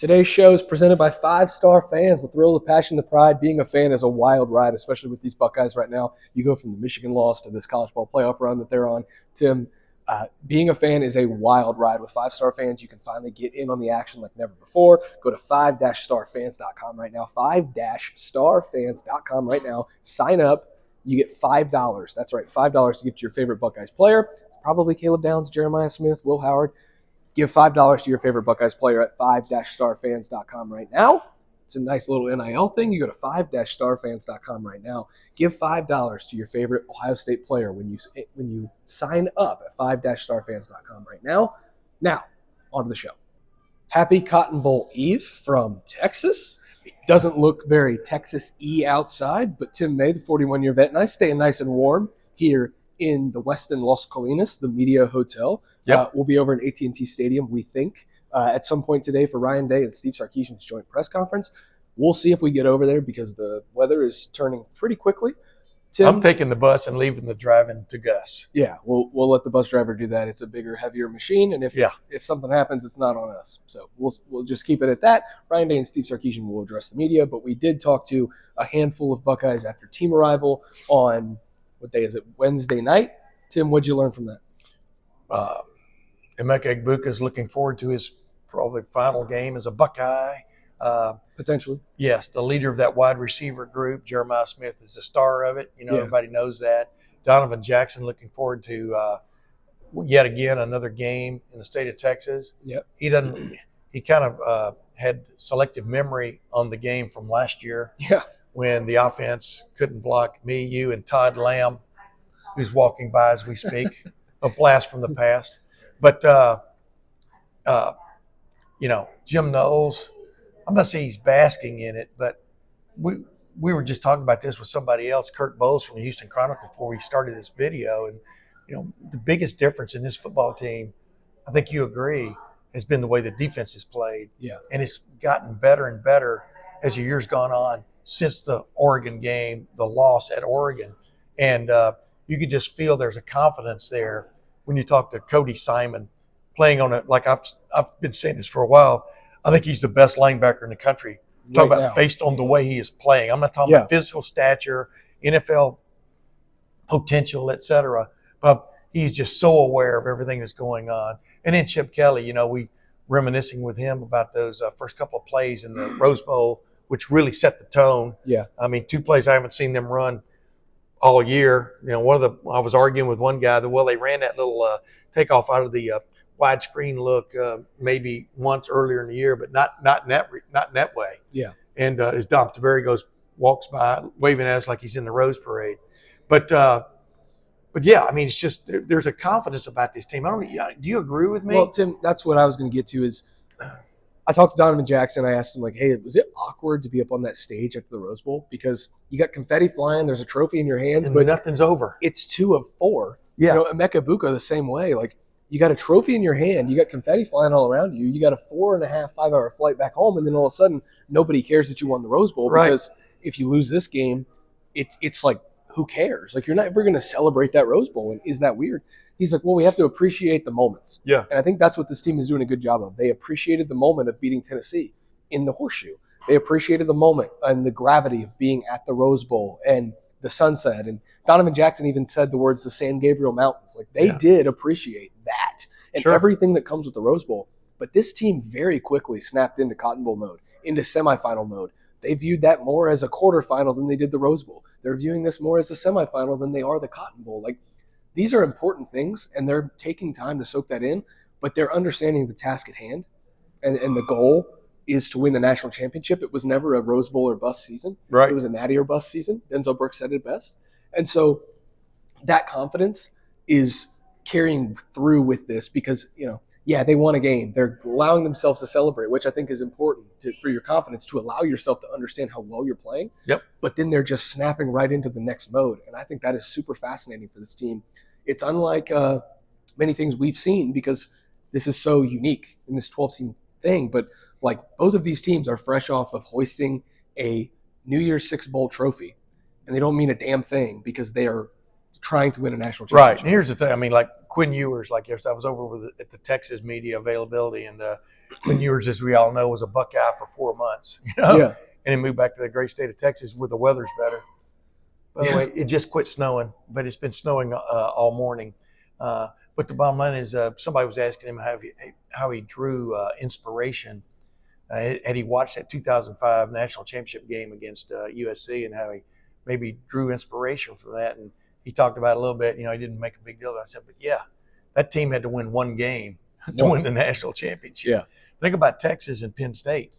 Today's show is presented by 5-Star Fans. The thrill, the passion, the pride. Being a fan is a wild ride, especially with these Buckeyes right now. You go from the Michigan loss to this college ball playoff run that they're on. Tim, being a fan is a wild ride. With 5-Star Fans, you can finally get in on the action like never before. Go to 5-starfans.com right now. 5-starfans.com right now. Sign up. You get $5. That's right, $5 to give to your favorite Buckeyes player. It's probably Caleb Downs, Jeremiah Smith, Will Howard. Give $5 to your favorite Buckeyes player at 5-starfans.com right now. It's a nice little NIL thing. You go to 5-starfans.com right now. Give $5 to your favorite Ohio State player when you sign up at 5-starfans.com right now. Now, on to the show. Happy Cotton Bowl Eve from Texas. It doesn't look very Texas-y outside, but Tim May, the 41-year vet, and I staying nice and warm here in the Westin Las Colinas, the Media Hotel. Yep. We'll be over in AT&T Stadium, we think, at some point today for Ryan Day and Steve Sarkisian's joint press conference. We'll see if we get over there because the weather is turning pretty quickly. Tim, I'm taking the bus and leaving the driving to Gus. Yeah, we'll let the bus driver do that. It's a bigger, heavier machine, and if something happens, it's not on us. So we'll just keep it at that. Ryan Day and Steve Sarkisian will address the media, but we did talk to a handful of Buckeyes after team arrival on, what day is it, Wednesday night. Tim, what'd you learn from that? Emeka Egbuka is looking forward to his probably final game as a Buckeye. Potentially. Yes, the leader of that wide receiver group, Jeremiah Smith, is the star of it. Everybody knows that. Donovan Jackson looking forward to yet again another game in the state of Texas. Yep. He kind of had selective memory on the game from last year. Yeah. When the offense couldn't block me, you, and Todd Lamb, who's walking by as we speak. A blast from the past. But, Jim Knowles, I'm not saying he's basking in it, but we were just talking about this with somebody else, Kurt Bowles from the Houston Chronicle, before we started this video. And, the biggest difference in this football team, I think you agree, has been the way the defense is played. Yeah. And it's gotten better and better as the years gone on since the Oregon game, the loss at Oregon. And you could just feel there's a confidence there when you talk to Cody Simon playing on it. Like I've been saying this for a while. I think he's the best linebacker in the country. Talking about based on the way he is playing. I'm not talking about physical stature, NFL potential, et cetera. But he's just so aware of everything that's going on. And then Chip Kelly, we reminiscing with him about those first couple of plays in the Rose Bowl, which really set the tone. Yeah. I mean, 2 plays I haven't seen them run all year. I was arguing with one guy that, they ran that little takeoff out of the widescreen look maybe once earlier in the year, but not in that way. Yeah. And as Dom Taveri walks by waving at us like he's in the Rose Parade. But yeah, I mean, it's just there's a confidence about this team. Do you agree with me? Well, Tim, that's what I was going to get to is I talked to Donovan Jackson. I asked him, hey, was it awkward to be up on that stage after the Rose Bowl? Because you got confetti flying, there's a trophy in your hands, but nothing's over. It's 2 of 4. Yeah. Emeka Egbuka the same way. You got a trophy in your hand, you got confetti flying all around you, you got a 4.5, 5-hour flight back home, and then all of a sudden, nobody cares that you won the Rose Bowl because if you lose this game, it's like, who cares? You're not ever going to celebrate that Rose Bowl, and is that weird? He's like, we have to appreciate the moments. Yeah. And I think that's what this team is doing a good job of. They appreciated the moment of beating Tennessee in the horseshoe. They appreciated the moment and the gravity of being at the Rose Bowl and the sunset. And Donovan Jackson even said the words, the San Gabriel Mountains. They did appreciate that and everything that comes with the Rose Bowl. But this team very quickly snapped into Cotton Bowl mode, into semifinal mode. They viewed that more as a quarterfinal than they did the Rose Bowl. They're viewing this more as a semifinal than they are the Cotton Bowl. These are important things, and they're taking time to soak that in, but they're understanding the task at hand, and the goal is to win the national championship. It was never a Rose Bowl or bust season. Right. It was a Natty or bust season. Denzel Burke said it best. And so that confidence is carrying through with this because, they won a game. They're allowing themselves to celebrate, which I think is important for your confidence, to allow yourself to understand how well you're playing. Yep. But then they're just snapping right into the next mode. And I think that is super fascinating for this team. It's unlike many things we've seen because this is so unique in this 12-team thing. But both of these teams are fresh off of hoisting a New Year's Six Bowl trophy. And they don't mean a damn thing because they are trying to win a national championship. Right. And here's the thing. I mean, Quinn Ewers, like I was over at the Texas media availability, and Quinn Ewers, as we all know, was a Buckeye for 4 months, Yeah. and then moved back to the great state of Texas where the weather's better. By the way, it just quit snowing, but it's been snowing all morning. But the bottom line is, somebody was asking him how he drew inspiration. Had he watched that 2005 national championship game against USC, and how he maybe drew inspiration from that. And he talked about it a little bit. He didn't make a big deal of it. I said, but yeah, that team had to win one game to win the national championship. Yeah. Think about Texas and Penn State.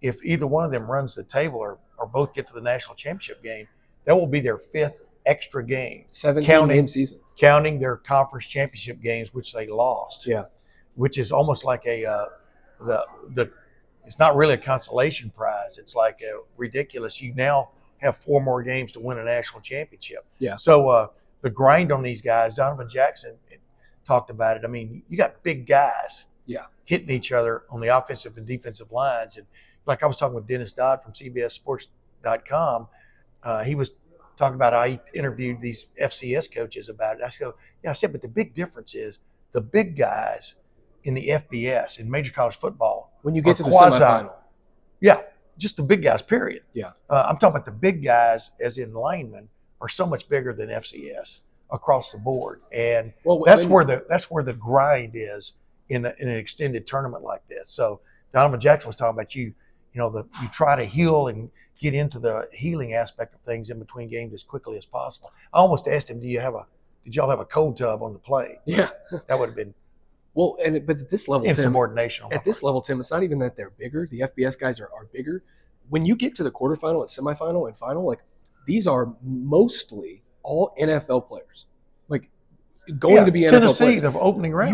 If either one of them runs the table or both get to the national championship game, that will be their 5th extra game. 17-game season. Counting their conference championship games, which they lost. Yeah. Which is almost like it's not really a consolation prize. It's like a ridiculous. You now have 4 more games to win a national championship. Yeah. So the grind on these guys, Donovan Jackson talked about it. I mean, you got big guys hitting each other on the offensive and defensive lines. And like I was talking with Dennis Dodd from CBSSports.com, he was talking about how he interviewed these FCS coaches about it. I said, but the big difference is the big guys in the FBS, in major college football, when you get to the semifinal. Yeah, just the big guys, period. Yeah. I'm talking about the big guys, as in linemen, are so much bigger than FCS across the board. And that's where the grind is in an extended tournament like this. So Donovan Jackson was talking about you try to heal and get into the healing aspect of things in between games as quickly as possible. I almost asked him, did y'all have a cold tub on the plane? Yeah. That would have been but at this level, insubordination. At this level, Tim, it's not even that they're bigger. The FBS guys are bigger. When you get to the quarterfinal and semifinal and final, like, these are mostly all NFL players. Like, going to be NFL Tennessee, players. the opening round.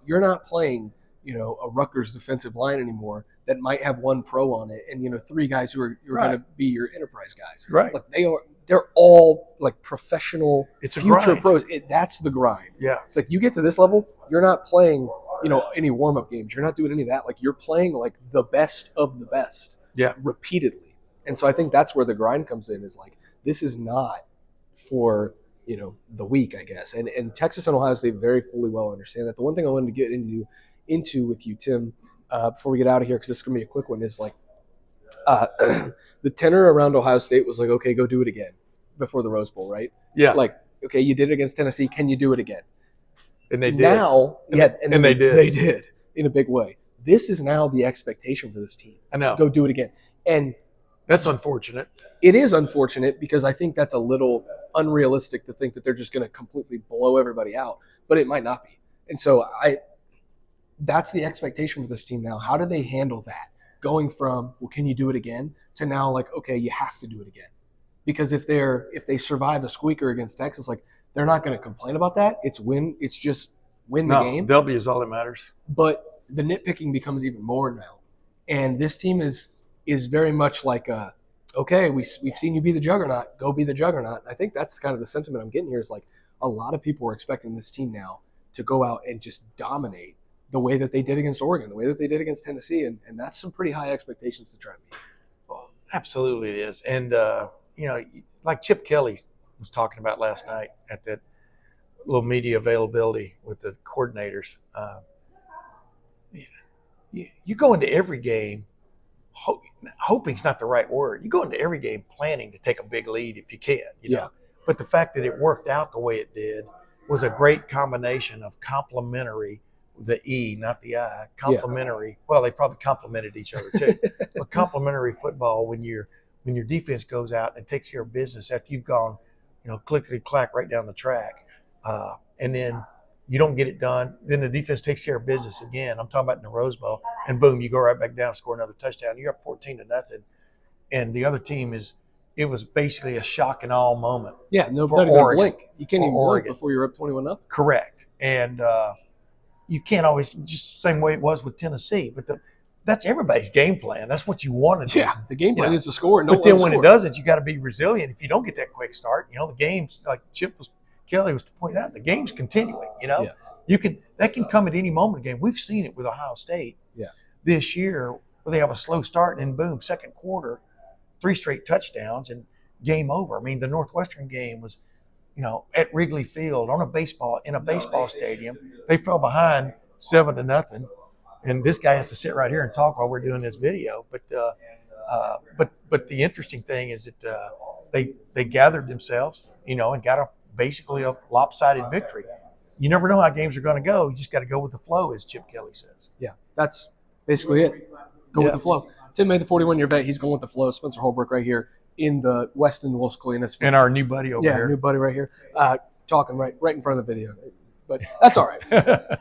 You're not playing, a Rutgers defensive line anymore that might have 1 pro on it and 3 guys who are going to be your enterprise guys. Right. Like, they're all like professional future pros. That's the grind. Yeah. It's like you get to this level, you're not playing, any warm-up games. You're not doing any of that. Like, you're playing like the best of the best. Yeah. Repeatedly. And so I think that's where the grind comes in, is like, this is not for, the weak, I guess. And Texas and Ohio State very fully well understand that. The one thing I wanted to get into with you, Tim, before we get out of here, because this is going to be a quick one, is like, the tenor around Ohio State was like, okay, go do it again before the Rose Bowl, right? Yeah. Like, okay, you did it against Tennessee. Can you do it again? And they did. Now, and they did. They did in a big way. This is now the expectation for this team. I know. Go do it again. And that's unfortunate. It is unfortunate because I think that's a little unrealistic to think that they're just going to completely blow everybody out, but it might not be. And so that's the expectation for this team now. How do they handle that? Going from, well, can you do it again, to now, like, okay, you have to do it again. Because if they survive a squeaker against Texas, like, they're not going to complain about that. It's just win the game. W is all that matters. But the nitpicking becomes even more now. And this team is very much like, okay, we've seen you be the juggernaut, go be the juggernaut. I think that's kind of the sentiment I'm getting here, is like, a lot of people are expecting this team now to go out and just dominate the way that they did against Oregon, the way that they did against Tennessee, and that's some pretty high expectations to try and meet. Well, absolutely it is. And, like Chip Kelly was talking about last night at that little media availability with the coordinators, you go into every game, hoping's not the right word. You go into every game planning to take a big lead if you can, know. But the fact that it worked out the way it did was a great combination of complementary, the E, not the I, complementary. Yeah. Well, they probably complemented each other too. But complementary football, when your defense goes out and takes care of business after you've gone, clickety clack right down the track, and then you don't get it done, then the defense takes care of business again. I'm talking about in the Rose Bowl, and boom, you go right back down, score another touchdown. You're up 14-0, and the other team it was basically a shock and awe moment. Yeah, not even blink. You can't even blink before you're up 21-0. Correct, and you can't always, just the same way it was with Tennessee, but that's everybody's game plan. That's what you want to do. Yeah, the game plan is to score. But then when it doesn't, you got to be resilient. If you don't get that quick start, the game's, like Kelly was pointing out, the game's continuing. That can come at any moment again. We've seen it with Ohio State this year, where they have a slow start and then boom, second quarter, 3 straight touchdowns and game over. I mean, the Northwestern game was, at Wrigley Field in a baseball stadium. They fell behind 7-0, and this guy has to sit right here and talk while we're doing this video. But the interesting thing is that they gathered themselves, and got basically a lopsided victory. You never know how games are going to go. You just got to go with the flow, as Chip Kelly says. Yeah, that's basically it. Go with the flow. Tim May, the 41-year vet, he's going with the flow. Spencer Holbrook right here in the Weston Los Colinas. And our new buddy over here. Yeah, new buddy right here. Talking right in front of the video. But that's all right.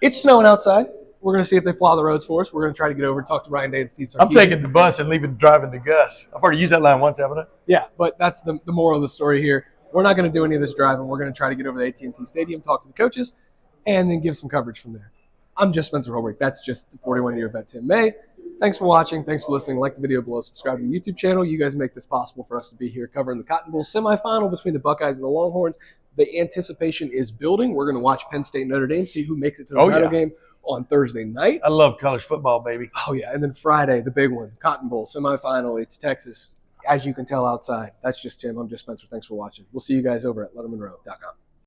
It's snowing outside. We're going to see if they plow the roads for us. We're going to try to get over and talk to Ryan Day and Steve Sarkisian. I'm taking the bus and driving to Gus. I've already used that line once, haven't I? Yeah, but that's the moral of the story here. We're not going to do any of this driving. We're going to try to get over to AT&T Stadium, talk to the coaches, and then give some coverage from there. I'm just Spencer Holbrook. That's just the 41-year vet, Tim May. Thanks for watching. Thanks for listening. Like the video below. Subscribe to the YouTube channel. You guys make this possible for us to be here covering the Cotton Bowl semifinal between the Buckeyes and the Longhorns. The anticipation is building. We're going to watch Penn State Notre Dame, see who makes it to the title game on Thursday night. I love college football, baby. Oh, yeah. And then Friday, the big one, Cotton Bowl semifinal. It's Texas. As you can tell outside, that's just Tim. I'm just Spencer. Thanks for watching. We'll see you guys over at lettermenrow.com.